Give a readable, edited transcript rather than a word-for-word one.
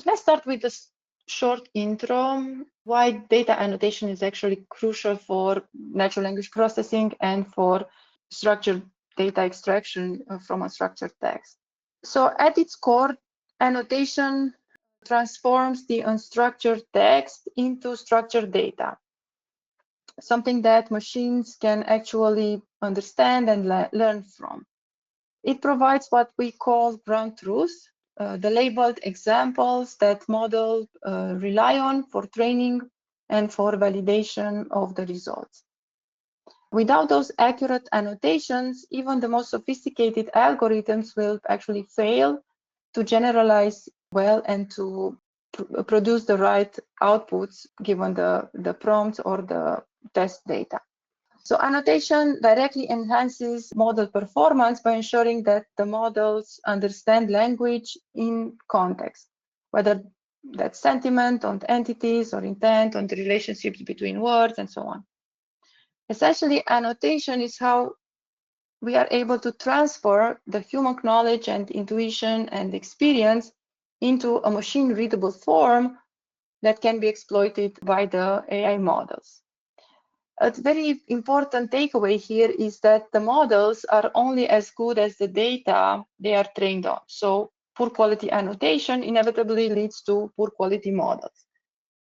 Let's start with a short intro, why data annotation is actually crucial for natural language processing and for structured data extraction from a structured text. So at its core, annotation transforms the unstructured text into structured data, something that machines can actually understand and learn from. It provides what we call ground truth, the labeled examples that model rely on for training and for validation of the results. Without those accurate annotations, even the most sophisticated algorithms will actually fail to generalize well and to produce the right outputs given the prompts or the test data. So annotation directly enhances model performance by ensuring that the models understand language in context, whether that's sentiment on entities or intent on the relationships between words and so on. Essentially, annotation is how we are able to transfer the human knowledge and intuition and experience into a machine-readable form that can be exploited by the AI models. A very important takeaway here is that the models are only as good as the data they are trained on. So poor quality annotation inevitably leads to poor quality models.